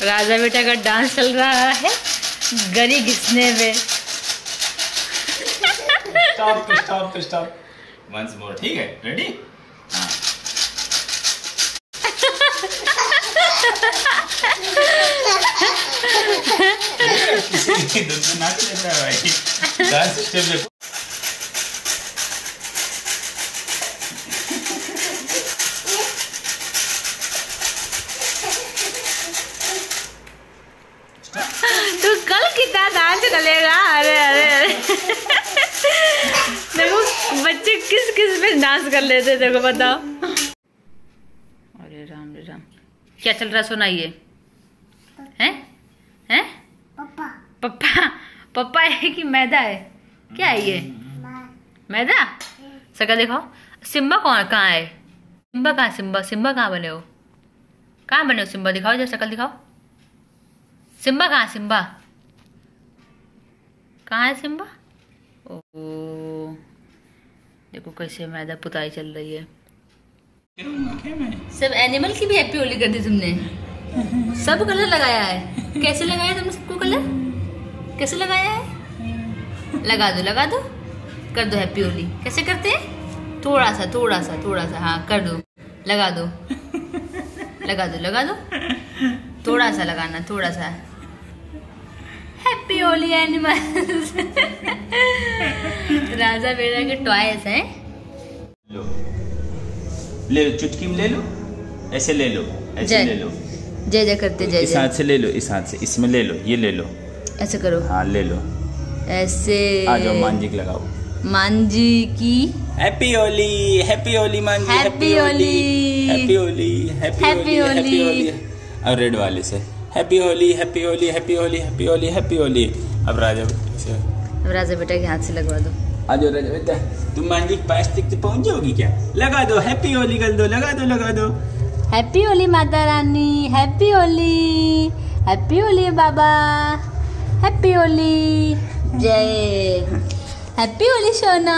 राजा बेटा का डांस चल रहा है गरी घिसने में। स्टॉप वंस मोर, ठीक है, रेडी? हाँ। किसी नाच लेता है भाई, डांस स्टेप देखो। तू कल कितना डांस करेगा? अरे अरे अरे देखो बच्चे किस किस में डांस कर लेते, देखो बताओ। अरे राम रे राम, क्या चल रहा सुनाइए। हैं हैं पप्पा पप्पा है कि मैदा है? क्या है ये? मैदा? शक्ल दिखाओ। सिम्बा कहाँ है? सिम्बा कहाँ? सिम्बा कहाँ बने हो? कहाँ बने हो सिम्बा? दिखाओ जरा शक्ल दिखाओ। सिम्बा कहाँ? सिम्बा कहाँ है? सिम्बा ओ देखो कैसे मैदा पुताई चल रही है। सब एनिमल की भी हैप्पी होली कर दी तुमने। सब कलर लगाया है। कैसे लगाया तुमने सबको कलर? कैसे लगाया है? लगा दो कर दो हैप्पी होली। कैसे करते हैं? थोड़ा सा हाँ कर दो। लगा दो थोड़ा सा लगाना, थोड़ा सा। Happy Holi animals. राजा बेटा के टॉयज हैं। ले लो, चुटकी में ले लो, ऐसे ले लो, ऐसे ले लो। जय जय करते जय। इस हाथ से ले लो, इस हाथ से, इसमें ले लो, ये ले लो, ऐसे करो। हाँ ले लो, ऐसे। आ जाओ मांजी की लगाओ। मांजी की हैप्पी होली मांजी। Happy Holi happy Holi happy happy Holi. और रेड वाले से happy Holi happy Holi happy Holi happy Holi happy Holi. अब राजा बेटा के हाथ से लगवा दो। आ जाओ राजा बेटा, तुम मांजी के पास तक पहुंच जाओगी क्या? लगा दो हैप्पी होली कर दो, लगा दो। हैप्पी होली माता रानी, हैप्पी होली बाबा, हैप्पी होली जय, हैप्पी होली सोना।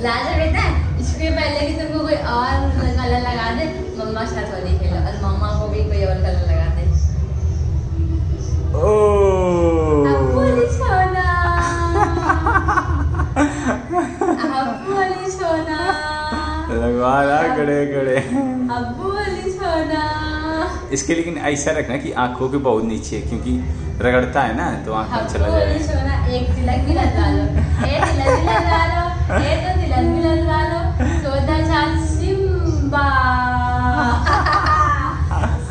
राजा बेटा इसके पहले कि तुमको कोई और कलर लगा दे, मम्मा साथ होली खेलो और मम्मा को भी कोई और कलर लगा दे। हैप्पी होली सोना, हैप्पी होली सोना। लगवा रहा गड़े। अब्बू वाली सोना। इसके लेकिन ऐसा रखना कि आंखों के बहुत नीचे, क्योंकि रगड़ता है ना तो आंख में चला जाए। सोना एक तिलक भी लगा लो, एक तिलक भी लगा लो, एक तो तिलक भी लगा लो। सोदा चाल सिम्बा।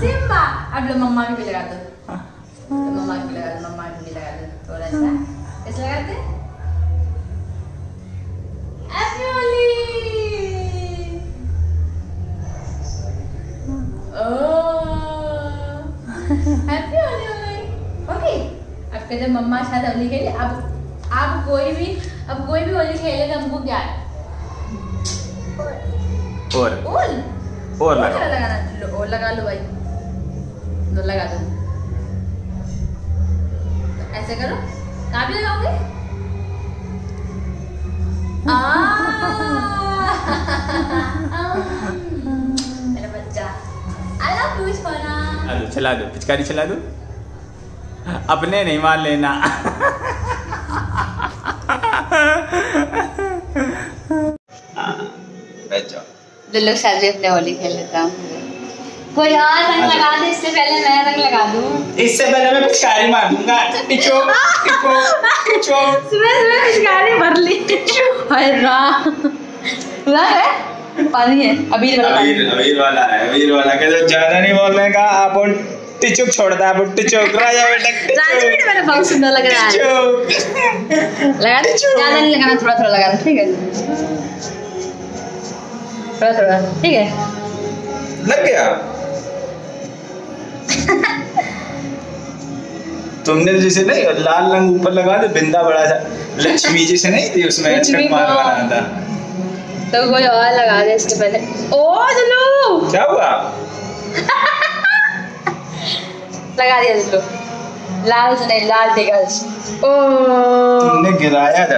सिम्बा। अब लो मम्मा की भी लगा दो, मम्मा की लगा दो, मम्मा की भी लगा दो थोड़ा सा। कैसे लगाते? हैप्पी होली। हैप्पी होली हो गई। ओके अब कहते मम्मा शायद होली खेले। अब कोई भी होली खेले तो हमको क्या है? और लगाना। और लगा लो भाई, तो लगा दो। तो ऐसे करो। कहाँ भी लगाओगे? मेरा बच्चा आई लव यू सोना। चला दो, पिचकारी चला दो, अपने नहीं मान लेना। लोग साथ भी अपने होली खेल लेता हूँ। कोई और रंग लगा दे, इससे पहले मैं रंग लगा दूँ। इससे पहले मैं पिचकारी मार दूंगा। टिचो सुबह पिचकारी भर ली। हाय राम, पानी है, अबीर वाला है। कहते ज्यादा नहीं बोलने का, अपन टिचुक छोड़ता है, टिचुक राजा बेटा मेरा बहुत सुंदर लग रहा है। लगा दे, ज्यादा नहीं लगाना, थोड़ा लगाना, ठीक है? थोड़ा ठीक है। लग गया। तुमने जैसे नहीं लाल रंग ऊपर लगा दे, बिंदा बड़ा सा लक्ष्मी जैसे नहीं थी उसमें बनाना था, तो कोई और लगा दे इसके पहले। ओ चलो क्या हुआ? लगा दिया चलो। लाल से नहीं, लाल देगा। ओ तुमने गिराया ज्यादा।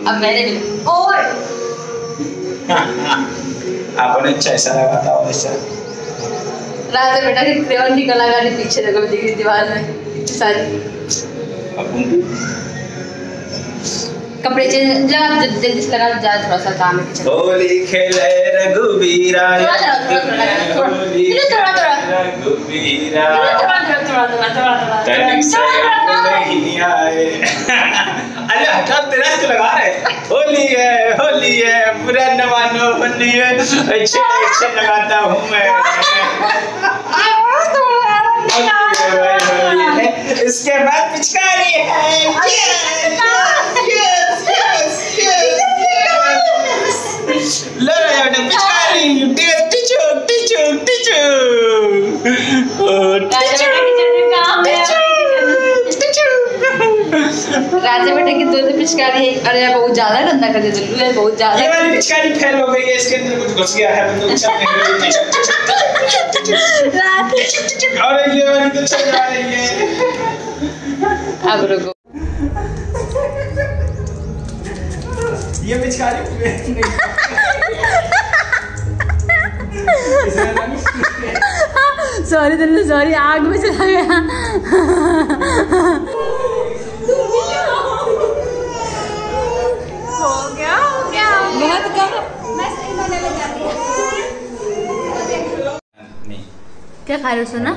अब मैंने भी और आपने अच्छा ऐसा लगाता हो, ऐसा राजा बेटा की क्रेयॉन की कलाकारी पीछे देखो दिख रही दीवार में सारी। कपड़े चेंज जल्दी से लगा जा, थोड़ा सा काम है। होली खेले रघुवीरा, नहीं आए। अरे हटा, तेरा तो लगा रहे। होली है बुरा न मानो, होली है अच्छे लगाता हूँ मैं। इसके बाद पिचकारी है। पिचकारी राजा बेटे की दो पिचकारी है। अरे बहुत ज्यादा गंदा कर दिया दुल्लू है, बहुत ज्यादा। ये वाली पिचकारी फेल हो गई है, इसके अंदर कुछ घुस गया है। अरे ये वाली तो चल जा रही है। अब रुको, ये पिचकारी सॉरी दुल्लू सॉरी, आग में चला गया। हो गया बहुत कम। क्या खा रहे हो सोना?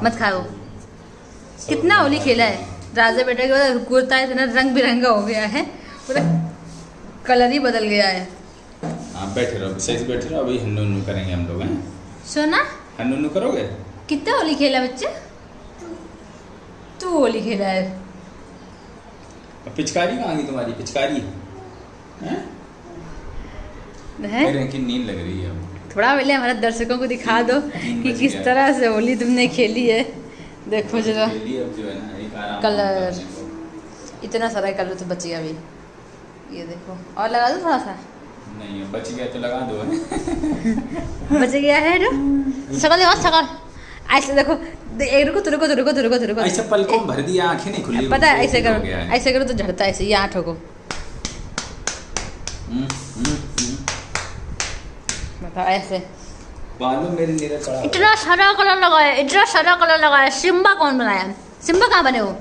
मत खाओ। कितना होली खेला है राजा बेटा के बाद, कुर्ता इतना रंग बिरंगा हो गया है, पूरा कलर ही बदल गया है। आप बैठे रहो, सही से बैठे रहो, अभी हन्नू करेंगे हम लोग। हैं सोना, हन्नू करोगे? कितना होली खेला बच्चे? तू होली खेला है। पिचकारी कहाँ गई तुम्हारी? पिचकारी है कि नींद लग रही है। थोड़ा पहले हमारे दर्शकों को दिखा दो कि किस तरह से होली तुमने खेली है। देखो जरा कलर, इतना सारा कलर तो बच गया अभी। ये देखो, और लगा दो थोड़ा सा। नहीं बच गया तो लगा दो। बच गया है जो शकल देखो, शकल ऐसे देखो। एक रुको तो रुको तो रुको तो रुको तो रुको, ऐसे पलकों में भर दिया, आंखें नहीं खुली। पता है ऐसे करो, ऐसे करो तो झड़ता है ऐसे। यहाँ ठोको, बताओ ऐसे। बालों मेरे नीरे पड़ा। इतना सारा कलर लगाया, इतना सारा कलर लगाया। सिम्बा कौन बनाया? सिम्बा कहाँ बने हो?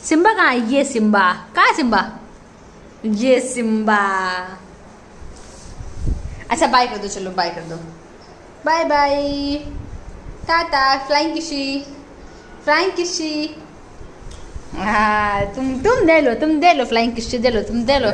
सिम्बा कहाँ है? ये सिम्बा कहाँ है? सिम्बा, ये सिम्बा। अच्छा बाय कर दो, चलो बाय कर दो। बाय बाय, टाटा, फ्लाइंग किसी, फ्लाइंग किसी। हाँ तुम दे लो, तुम दे लो फ्लाइंग किसी, दे लो, तुम दे लो।